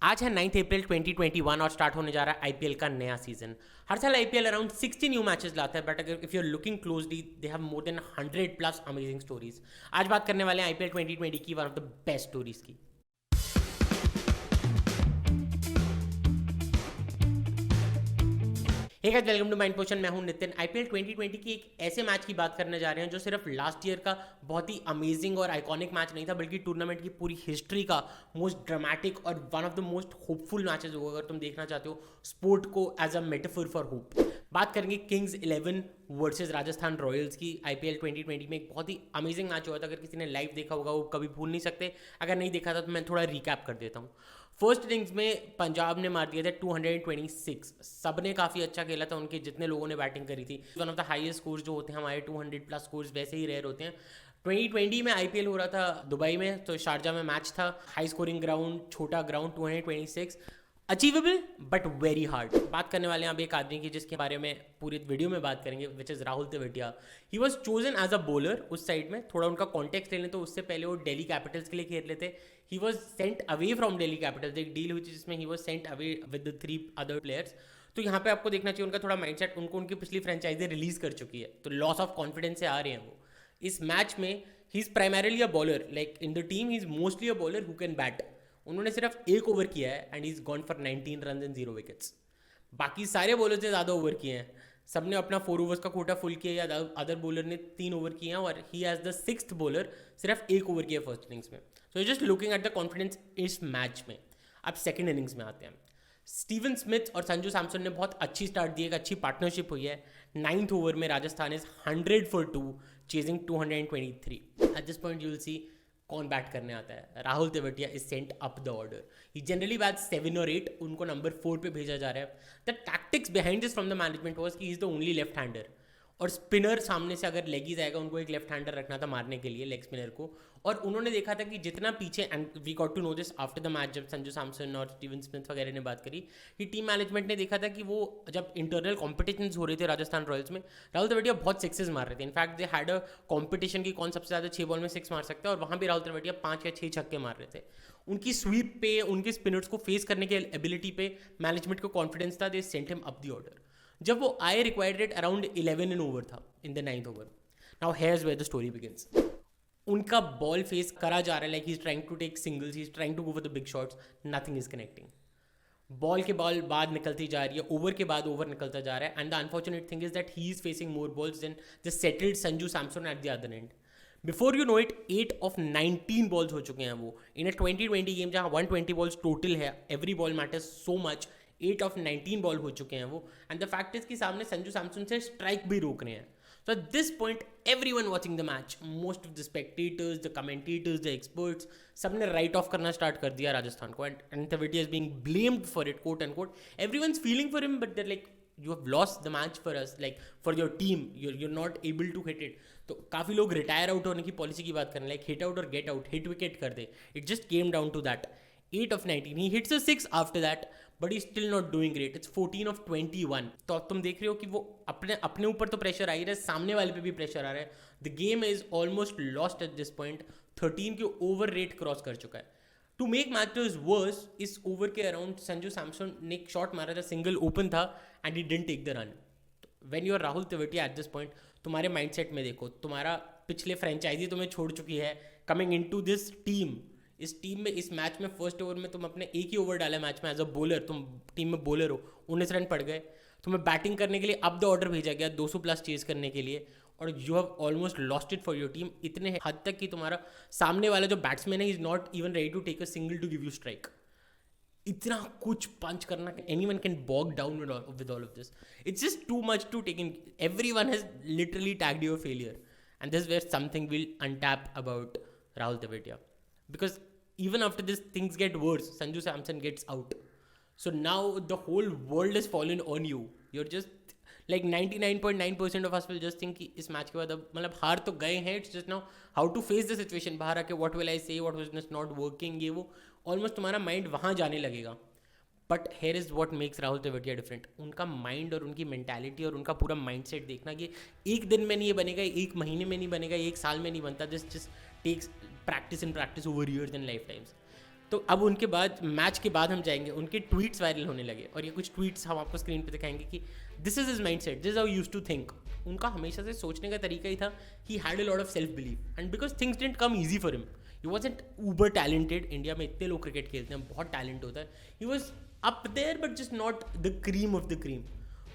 आज है 9 अप्रैल 2021 और स्टार्ट होने जा रहा है आईपीएल का नया सीजन। हर साल आईपीएल अराउंड 60 न्यू मैचेस लाता है, बट अगर if you are looking closely they have more than 100 plus amazing stories. आज बात करने वाले हैं आईपीएल 2020 की, one of the best stories की। Hey guys, welcome to Mind Potion. मैं हूं नितिन। आईपीएल 2020 की एक ऐसे मैच की बात करने जा रहे हैं जो सिर्फ लास्ट ईयर का बहुत ही अमेजिंग और आइकॉनिक मैच नहीं था, बल्कि टूर्नामेंट की पूरी हिस्ट्री का मोस्ट ड्रामेटिक और one of the most hopeful matches होगा अगर तुम देखना चाहते हो स्पोर्ट को as a metaphor for hope. बात करेंगे किंग्स 11 वर्सेस राजस्थान रॉयल्स की। आईपीएल 2020 में एक बहुत ही अमेजिंग मैच हुआ था। अगर किसी ने लाइव देखा होगा वो कभी भूल नहीं सकते। अगर नहीं देखा था तो मैं थोड़ा रिकैप कर देता हूँ। फर्स्ट इनिंग्स में पंजाब ने मार दिया था 226। सबने काफ़ी अच्छा खेला था, उनके जितने लोगों ने बैटिंग करी थी। One of the highest scores जो होते हैं हमारे 200 प्लस स्कोर्स वैसे ही रेयर होते हैं। 2020 में आईपीएल हो रहा था दुबई में, तो शारजा में मैच था। हाई स्कोरिंग ग्राउंड, छोटा ground, 226 achievable but very hard. बात करने वाले हैं अब एक आदमी की जिसके बारे में पूरी वीडियो में बात करेंगे, which is Rahul Tewatia. He was chosen as a bowler उस साइड में। थोड़ा उनका कॉन्टेक्स्ट ले लें तो उससे पहले वो दिल्ली कैपिटल्स के लिए खेल रहे थे। He was sent away from Delhi Capitals. एक डील हुई थी जिसमें he was sent away with the 3 other players. तो यहाँ पे आपको देखना चाहिए उनका थोड़ा माइंडसेट। उनको उनकी पिछली फ्रेंचाइजी रिलीज कर चुकी है, तो लॉस ऑफ कॉन्फिडेंस से आ रहे हैं वो। इस मैच में he is primarily a bowler, like in the team he is mostly a bowler who can bat. उन्होंने सिर्फ एक ओवर किया है and is gone for 19 run and 0 wickets. बाकी सारे बॉलर से ज़्यादा ओवर किए हैं। सबने अपना 4 ओवर्स का कोटा फुल किया, या अदर बॉलर ने 3 ओवर किए हैं, और ही एज द 6th बॉलर सिर्फ एक ओवर किया फर्स्ट इनिंग्स में। So just looking at the confidence इस मैच में। अब सेकेंड इनिंग्स में आते हैं। स्टीवन स्मिथ और संजू सैमसन ने बहुत अच्छी स्टार्ट दी है, एक अच्छी पार्टनरशिप हुई है। 9th ओवर में Rajasthan is 100 for 2 chasing 223। At this point you will see कौन बैट करने आता है। Rahul Tewatia is sent up the order. He generally bat 7 और 8, उनको नंबर 4 पे भेजा जा रहा है। The tactics behind this from the management was कि he is the only left hander, और स्पिनर सामने से अगर लेग ही जाएगा, उनको एक लेफ्ट हैंडर रखना था मारने के लिए, लेग स्पिनर को। और उन्होंने देखा था कि जितना पीछे, and we got to know this after the match, जब संजू सैमसन और स्टीवन स्मिथ वगैरह ने बात करी, कि टीम मैनेजमेंट ने देखा था कि वो जब इंटरनल कॉम्पिटिशन हो रहे थे राजस्थान रॉयल्स में, राहुल तेवतिया बहुत सिक्सेस मार रहे थे। In fact they had a competition की कौन सबसे ज़्यादा 6 बॉल में 6 मार सकता है, और वहाँ भी राहुल तेवतिया 5 या 6 छक्के मार रहे थे। उनकी स्वीप पे, उनके स्पिनर्स को फेस करने के एबिलिटी पे मैनेजमेंट को कॉन्फिडेंस था। They sent him up the order. जब वो आए, required rate around 11 in over था in the 9th over. Now here's where the story begins. उनका बॉल फेस करा जा रहा है, like he is trying to take singles, he is trying to go for the big shots, nothing is connecting. Ball के ball बाद निकलती जा रही है, ओवर के बाद ओवर निकलता जा रहा है, and the unfortunate thing is that he is facing more balls than the settled Sanju Samson at the other end. Before you know it 8 of 19 balls हो चुके हैं वो इन अ 2020 गेम जहाँ 120 बॉल्स टोटल है। Every ball matters so much. 8 of 19 ball हो चुके हैं वो, एंड द फैक्ट इज कि सामने संजू सैमसन से स्ट्राइक भी रोक रहे हैं। So at this point, everyone watching the match, most of the spectators, the commentators, the experts, सबने write off करना start कर दिया राजस्थान को, and Tewatia is being blamed for it, quote unquote. Everyone's feeling for him, but they're like, you have lost the match for us, like for your team, you're not able to hit it. तो काफ़ी लोग retire out होने की policy की बात कर रहे हैं, लाइक हिट आउट और गेट आउट, हिट विकेट कर दे। It just came down to that. 8 of 19, he hits a 6 after that, but he's still not doing great. It's 14 of 21. तो अब तुम देख रहे हो कि वो अपने ऊपर तो प्रेशर आ ही रहा है, सामने वाले पे भी प्रेशर आ रहा है। The game is almost lost at this point. 13 के ओवर रेट क्रॉस कर चुका है। टू मेक मैटर्स वर्स, इस ओवर के अराउंड संजू सैमसन ने एक शॉट मारा था, सिंगल ओपन था, and he didn't take the run. When you are Rahul Tewatia at this point, तुम्हारे माइंडसेट में देखो, तुम्हारा पिछले फ्रेंचाइजी तुम्हें छोड़ चुकी है, coming in to this team. इस टीम में, इस मैच में फर्स्ट ओवर में तुम अपने एक ही ओवर डाला मैच में एज अ बॉलर, तुम टीम में बॉलर हो, 19 रन पड़ गए। तुम्हें बैटिंग करने के लिए अप द ऑर्डर भेजा गया 200 प्लस चेज करने के लिए, और you have almost lost it for your team. इतने हद तक कि तुम्हारा सामने वाला जो बैट्समैन है, is not even ready to take a single to give you strike. इतना कुछ पंच करना, anyone can bog down with all of this. It's just too much to take in. Everyone has literally tagged your failure, and this where something will untap about Rahul Tewatia, because even after this things get worse. Sanju Samson gets out, so now the whole world has fallen on you. You're just like 99.9% of us will just think कि इस match के बाद अब मतलब हार तो गए हैं, it's just now how to face the situation. बाहर आके what will I say, what was not working, ये वो ऑलमोस्ट तुम्हारा माइंड वहाँ जाने लगेगा। But here is what makes Rahul Tewatia different. उनका माइंड और उनकी मेंटालिटी और उनका पूरा माइंडसेट देखना कि एक दिन में नहीं ये बनेगा, एक महीने में नहीं बनेगा, एक साल में नहीं बनता। This just takes practice and practice over years and lifetimes. तो अब उनके बाद मैच के बाद हम जाएंगे, उनके ट्वीट्स वायरल होने लगे और ये कुछ ट्वीट्स हम आपको स्क्रीन पे दिखाएंगे कि this is his mindset, this how used to think. उनका हमेशा से सोचने का तरीका ही था, he had a lot of self believe and because things didn't come easy for him, he wasn't uber talented. India में इतने लोग क्रिकेट खेलते हैं, बहुत टैलेंट होता है, he was up there but just not the cream of the cream.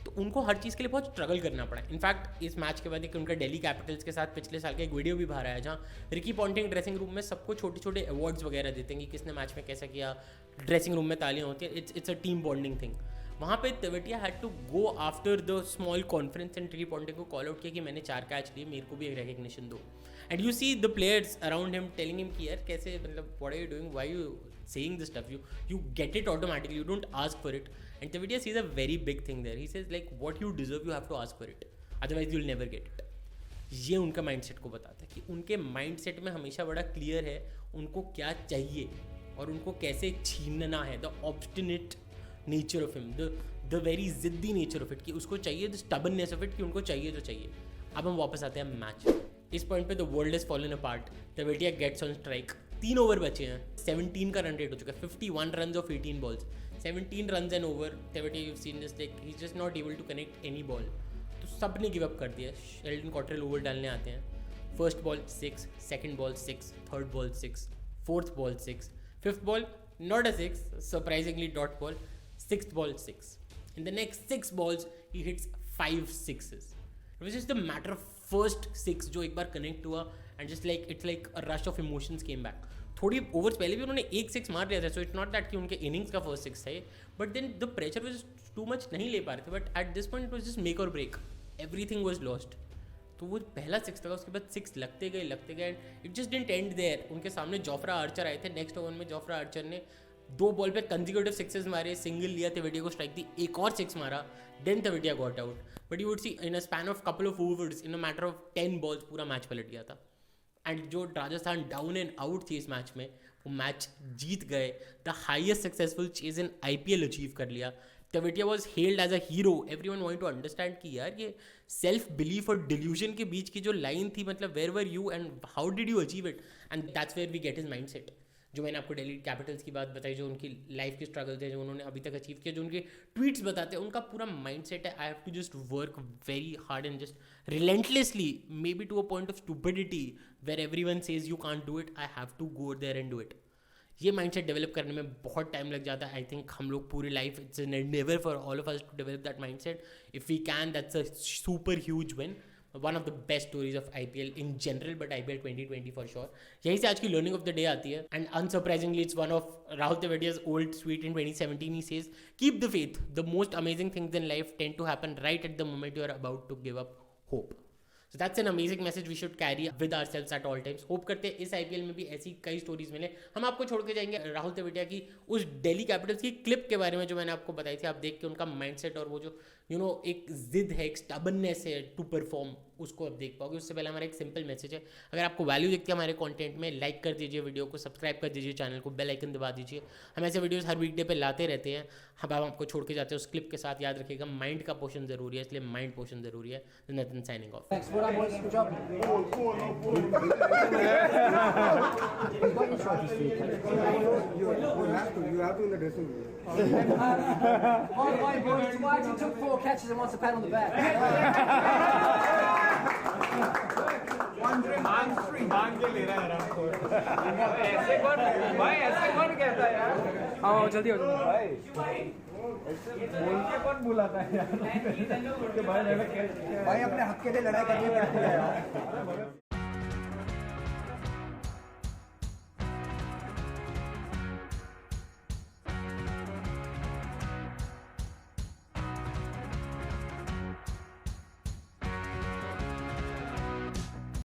तो उनको हर चीज़ के लिए बहुत स्ट्रगल करना पड़ा। इनफैक्ट इस मैच के बाद एक उनका दिल्ली कैपिटल्स के साथ पिछले साल का एक वीडियो भी बाहर आया, जहाँ रिकी पॉन्टिंग ड्रेसिंग रूम में सबको छोटे छोटे अवार्ड्स वगैरह देते हैं कि किसने मैच में कैसा किया, ड्रेसिंग रूम में तालियां होती हैं, it's a team bonding thing. वहाँ पे Tewatia had to go after the small conference and Ricky Ponting को कॉल आउट किया कि मैंने 4 कैच लिए, मेरे को भी एक रिकग्निशन दो। And you see the players around him telling him कि यार कैसे, मतलब what are you doing, why you saying this stuff, you get it automatically, you don't ask for it. And Tewatia sees a very big thing there. He says like what you deserve you have to ask for it, otherwise you'll never get it. ये उनका mindset को बताता है कि उनके mindset में हमेशा बड़ा क्लियर है उनको क्या चाहिए और उनको कैसे छीनना है। The obstinate nature of him, the very जिद्दी नेचर ऑफ इट, कि उसको चाहिए, द स्टबननेस ऑफ इट कि उनको चाहिए तो चाहिए। अब हम वापस आते हैं मैच। इस पॉइंट पे the world is fallen apart, Tewatia gets on strike, 3 over बचे हैं, 17 का रन रेट हो चुका है, 51 run off 18 balls, 17 run and over. Tewatia you seen this, like he is just not able to connect any ball. तो सब ने गिव अप कर दिया। शेल्डन कॉटरेल ओवर डालने आते हैं, first ball 6, second ball 6, third ball 6, fourth ball 6, fifth ball not a 6, surprisingly dot ball, sixth ball 6। In the next 6 balls he hits 5 sixes, which is the matter of first 6 जो एक बार connect हुआ and just like it's like a rush of emotions came back. थोड़ी overs पहले भी उन्होंने 1 6 मार लिया था, सो इट्स नॉट दैट कि उनके इनिंग्स का फर्स्ट 6 था, but then the pressure was too much, नहीं ले पा रहे थे। But at this point it was just make or break, everything was lost. तो वो पहला 6 था, उसके बाद 6 लगते गए and it just didn't end there. उनके सामने जोफ्रा आर्चर आए थे, नेक्स्ट ओवर में जोफ्रा आर्चर ने 2 बॉल पे कंसेक्यूटिव 6 मारे, सिंगल लिया, तेवतिया को स्ट्राइक दी, एक और 6 मारा, then Tewatia got out. But you would see in a span of couple of overs, in a matter of 10 balls पूरा मैच पलट गया था। एंड जो राजस्थान डाउन एंड आउट थी इस मैच में, वो मैच जीत गए, the highest successful chase in IPL achieve कर लिया। Tewatia was held as a hero. Everyone want to understand कि यार ये सेल्फ बिलीफ और डिल्यूजन के बीच की जो लाइन थी, मतलब where were you and how did you achieve it, and that's where we get his mindset. जो मैंने आपको दिल्ली कैपिटल्स की बात बताई, जो उनकी लाइफ के स्ट्रगल थे, जो उन्होंने अभी तक अचीव किया, जो उनके ट्वीट्स बताते हैं, उनका पूरा माइंडसेट है I have to just work very hard and just relentlessly, maybe to a point of stupidity where everyone says you can't do it, I have to go there and do it. ये mindset develop करने में बहुत time लग जाता है। I think हम लोग पूरी life, it's never for all of us to develop that mindset. If we can, that's a super huge win, one of the best stories of IPL in general, but IPL 2020 for sure. यहीं से आज की learning of the day आती है, and unsurprisingly it's one of Rahul Tewatia's old sweet in 2017. He says, keep the faith, the most amazing things in life tend to happen right at the moment you are about to give up hope. So that's an amazing message we should carry with ourselves at all times. Hope करते हैं इस IPL में भी ऐसी कई stories मिले। हम आपको छोड़ के जाएंगे राहुल तेवतिया की उस दिल्ली कैपिटल्स की क्लिप के बारे में जो मैंने आपको बताई थी। आप देख के उनका माइंडसेट और वो जो एक जिद है, एक स्टबननेस है टू परफॉर्म, उसको आप देख पाओगे। उससे पहले हमारा एक सिंपल मैसेज है, अगर आपको वैल्यू दिखती है हमारे कंटेंट में, लाइक कर दीजिए वीडियो को, सब्सक्राइब कर दीजिए चैनल को, बेल आइकन दबा दीजिए। हम ऐसे वीडियोस हर वीकडे पे लाते रहते हैं। हम आपको छोड़ के जाते हैं उस क्लिप के साथ। याद रखिएगा माइंड का पोर्शन जरूरी है, इसलिए माइंड पोर्शन जरूरी है। Nitin signing off. Took 4 catches and wants a pat on the back. मांग के ले रहा है आपको। ऐसे कौन कहता है यार? आओ जल्दी हो जाओ भाई ऐसे बोल के कौन बुलाता है यार? भाई अपने हक के लिए लड़ाई करनी पड़ती है यार।